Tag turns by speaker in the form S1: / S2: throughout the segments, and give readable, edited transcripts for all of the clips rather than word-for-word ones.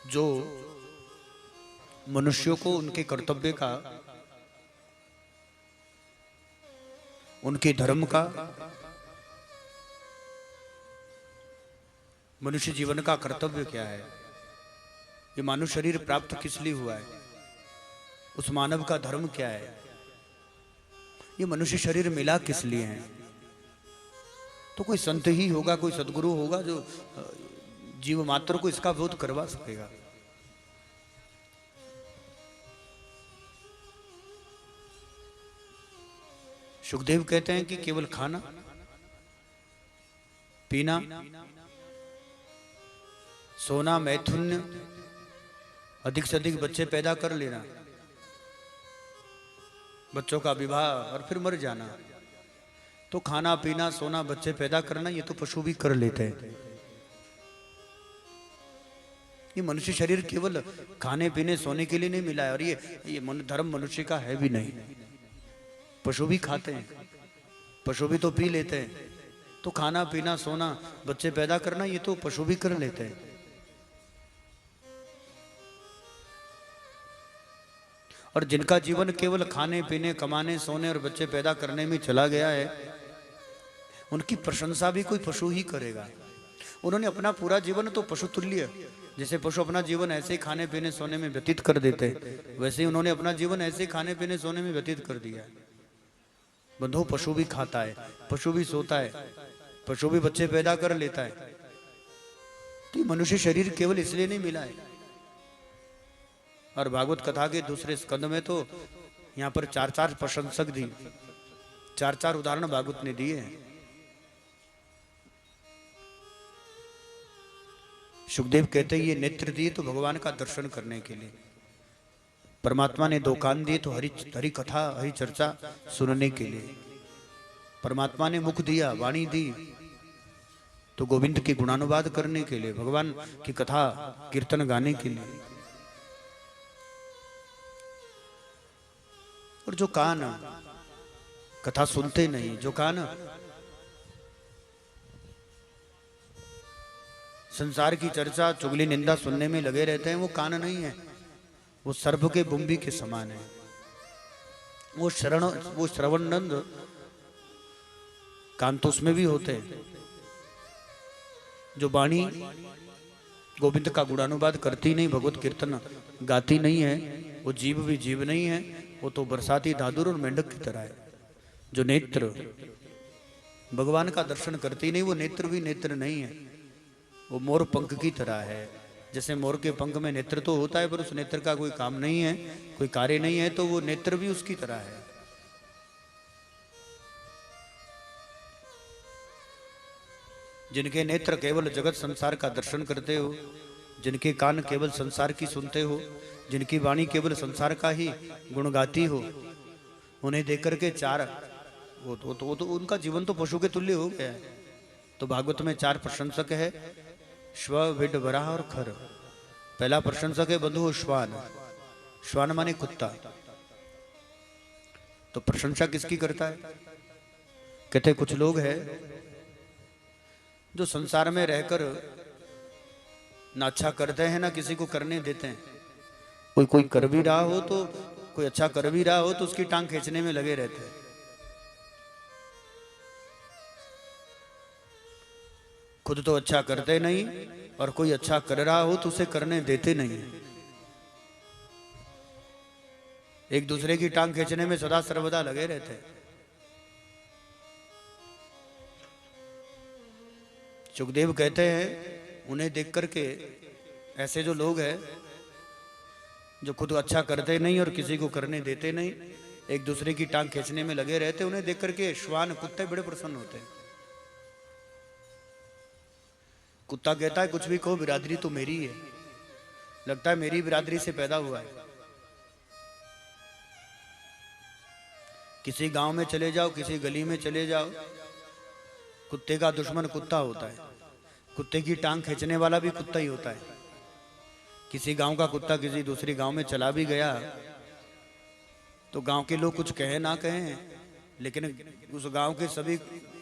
S1: जो मनुष्यों को उनके कर्तव्य का, उनके धर्म का, मनुष्य जीवन का कर्तव्य क्या है, ये मानव शरीर प्राप्त किस लिए हुआ है, उस मानव का धर्म क्या है, ये मनुष्य शरीर मिला किस लिए है। तो कोई संत ही होगा, कोई सदगुरु होगा जो जीव मात्र को इसका बोध करवा सकेगा। सुखदेव कहते हैं कि केवल खाना पीना, सोना, मैथुन्य, अधिक से अधिक बच्चे पैदा कर लेना, बच्चों का विवाह और फिर मर जाना, तो खाना पीना सोना बच्चे पैदा करना ये तो पशु भी कर लेते हैं। ये मनुष्य शरीर केवल खाने पीने सोने के लिए नहीं मिला है, और ये धर्म मनुष्य का है भी नहीं। पशु भी खाते हैं, पशु भी तो पी लेते हैं, तो खाना पीना सोना बच्चे पैदा करना ये तो पशु भी कर लेते हैं। और जिनका जीवन केवल खाने पीने कमाने सोने और बच्चे पैदा करने में चला गया है, उनकी प्रशंसा भी कोई पशु ही करेगा। उन्होंने अपना पूरा जीवन तो पशु तुल्य, जैसे पशु अपना जीवन ऐसे ही खाने पीने सोने में व्यतीत कर देते, वैसे ही उन्होंने अपना जीवन ऐसे ही खाने पीने सोने में व्यतीत कर दिया। बंधु, पशु भी खाता है, पशु भी सोता है, पशु भी बच्चे पैदा कर लेता है। तो मनुष्य शरीर केवल इसलिए नहीं मिला है। और भागवत कथा के दूसरे स्कंद में तो यहाँ पर चार चार प्रशंसक दी, चार चार उदाहरण भागवत ने दिए हैं। सुखदेव कहते हैं ये नेत्र दिए तो भगवान का दर्शन करने के लिए, परमात्मा ने दो कान दिए तो हरि कथा हरि चर्चा सुनने के लिए, परमात्मा ने मुख दिया वाणी दी तो गोविंद के गुणानुवाद करने के लिए, भगवान की कथा कीर्तन गाने के लिए। और जो कान कथा सुनते नहीं, जो कान संसार की चर्चा चुगली निंदा सुनने में लगे रहते हैं, वो कान नहीं है, वो सर्प के बुम्बी के समान है। वो श्रवणनंद कान तो उसमें भी होते हैं, जो वाणी गोविंद का गुणानुवाद करती नहीं, भगवत कीर्तन गाती नहीं है, वो जीव भी जीव नहीं है, वो तो बरसाती दादुर और मेंढक की तरह है। जो नेत्र भगवान का दर्शन करती नहीं, वो नेत्र भी नेत्र नहीं है, वो मोर पंख की तरह है। जैसे मोर के पंख में नेत्र तो होता है, पर उस नेत्र का कोई काम नहीं है, कोई कार्य नहीं है, तो वो नेत्र भी उसकी तरह है। जिनके नेत्र केवल जगत संसार का दर्शन करते हो, जिनके कान केवल संसार की सुनते हो, जिनकी वाणी केवल संसार का ही गुण गाती हो, उन्हें देख करके चार वो तो उनका जीवन तो पशु के तुल्य हो गया है। तो भागवत में चार प्रशंसक है, श्व, विड, वराह और खर। पहला प्रशंसक है बंधु श्वान। श्वान माने कुत्ता। तो प्रशंसा किसकी करता है? कहते कुछ लोग हैं जो संसार में रहकर ना अच्छा करते हैं ना किसी को करने देते हैं। कोई कर भी रहा हो तो, कोई अच्छा कर भी रहा हो तो उसकी टांग खींचने में लगे रहते हैं। खुद तो अच्छा करते नहीं, और कोई अच्छा कर रहा हो तो उसे करने देते नहीं। एक दूसरे की टांग खींचने में सदा सर्वदा लगे रहते हैं। सुखदेव कहते हैं उन्हें देख करके, ऐसे जो लोग हैं जो खुद अच्छा करते नहीं और किसी को करने देते नहीं, एक दूसरे की टांग खींचने में लगे रहते, उन्हें देख करके श्वान कुत्ते बड़े प्रसन्न होते हैं। कुत्ता कहता है कुछ भी कहो, बिरादरी तो मेरी है, लगता है मेरी बिरादरी से पैदा हुआ है। किसी गांव में चले जाओ, किसी गली में चले जाओ, कुत्ते का दुश्मन कुत्ता होता है, कुत्ते की टांग खींचने वाला भी कुत्ता ही होता है। किसी गांव का कुत्ता किसी दूसरी गांव में चला भी गया तो गांव के लोग कुछ कहे ना कहें, लेकिन उस गांव के सभी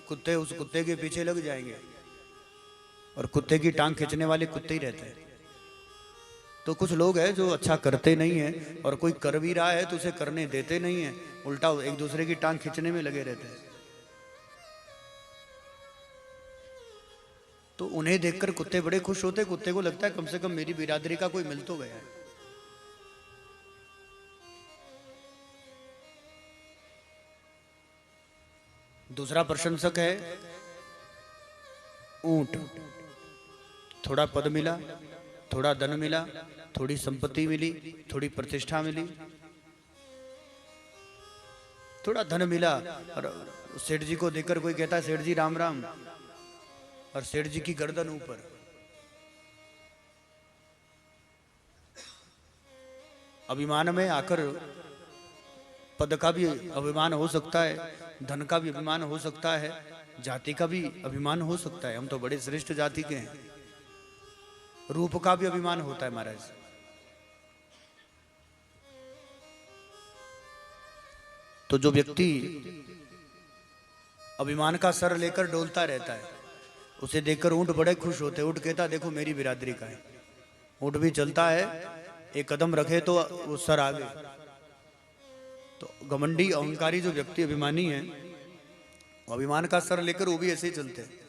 S1: कुत्ते उस कुत्ते के पीछे लग जाएंगे, और कुत्ते की टांग खींचने वाले कुत्ते ही रहते हैं। तो कुछ लोग हैं जो अच्छा करते नहीं हैं, और कोई कर भी रहा है तो उसे करने देते नहीं हैं, उल्टा एक दूसरे की टांग खींचने में लगे रहते हैं। तो उन्हें देखकर कुत्ते बड़े खुश होते, कुत्ते को लगता है कम से कम मेरी बिरादरी का कोई मिल तो गया है। दूसरा प्रशंसक है ऊंट। थोड़ा पद मिला, थोड़ा धन मिला, थोड़ी संपत्ति मिली, थोड़ी प्रतिष्ठा मिली, थोड़ा धन मिला, और सेठ जी को देखकर कोई कहता है सेठ जी राम राम, और सेठ जी की गर्दन ऊपर। अभिमान में आकर पद का भी अभिमान हो सकता है, धन का भी अभिमान हो सकता है, जाति का भी अभिमान हो सकता है, हम तो बड़े श्रेष्ठ जाति के हैं। रूप का भी अभिमान होता है महाराज। तो जो व्यक्ति अभिमान का सर लेकर डोलता रहता है, उसे देखकर ऊंट बड़े खुश होते। ऊंट कहता देखो मेरी बिरादरी का है। ऊंट भी चलता है, एक कदम रखे तो वो सर आगे। तो घमंडी अहंकारी जो व्यक्ति अभिमानी है, अभिमान का सर लेकर वो भी ऐसे ही चलते हैं।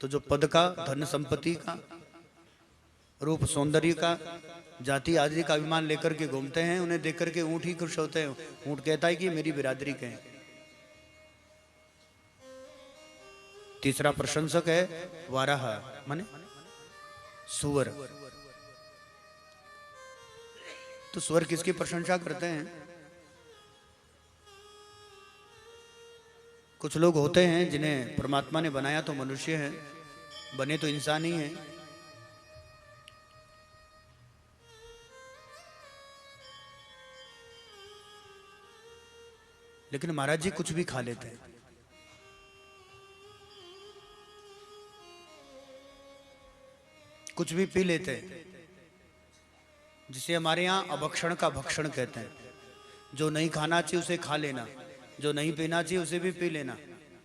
S1: तो जो पद का, धन संपत्ति का, रूप सौंदर्य का, जाति आदि का अभिमान लेकर के घूमते हैं, उन्हें देख करके ऊंट ही खुश होते हैं। ऊंट कहता है कि मेरी बिरादरी के हैं। तीसरा प्रशंसक है वाराह, माने सुअर। तो सुअर किसकी प्रशंसा करते हैं? कुछ लोग होते हैं जिन्हें परमात्मा ने बनाया तो मनुष्य है, बने तो इंसान ही है, लेकिन महाराज जी कुछ भी खा लेते हैं। कुछ भी पी लेते हैं, जिसे हमारे यहाँ अभक्षण का भक्षण कहते हैं। जो नहीं खाना चाहिए उसे खा लेना, जो नहीं पीना चाहिए उसे भी पी लेना।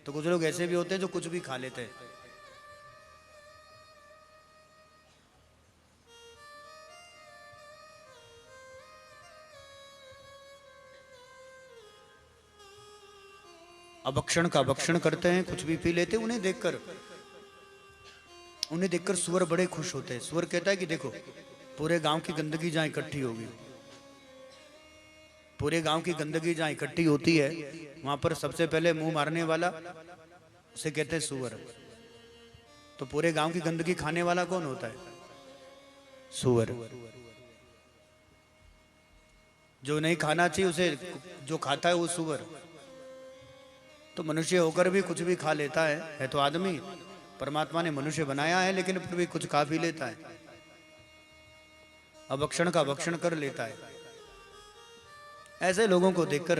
S1: तो कुछ लोग ऐसे भी होते हैं जो कुछ भी खा लेते हैं। अभक्षण का भक्षण करते हैं, कुछ भी पी लेते हैं। उन्हें देखकर सुअर बड़े खुश होते हैं। सुअर कहता है कि देखो पूरे गांव की गंदगी जहां इकट्ठी होगी, पूरे गांव की गंदगी जहां इकट्ठी होती है, वहां पर सबसे पहले मुंह मारने वाला उसे कहते हैं सुअर। तो पूरे गांव की गंदगी खाने वाला कौन होता है? सुअर। जो नहीं खाना चाहिए उसे जो खाता है वो सुअर। तो मनुष्य होकर भी कुछ भी खा लेता है तो आदमी। परमात्मा ने मनुष्य बनाया है लेकिन फिर भी कुछ खा भी लेता है, अभक्षण का भक्षण कर लेता है। ऐसे लोगों को देखकर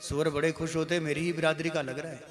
S1: सुअर बड़े खुश होते, मेरी ही बिरादरी का लग रहा है।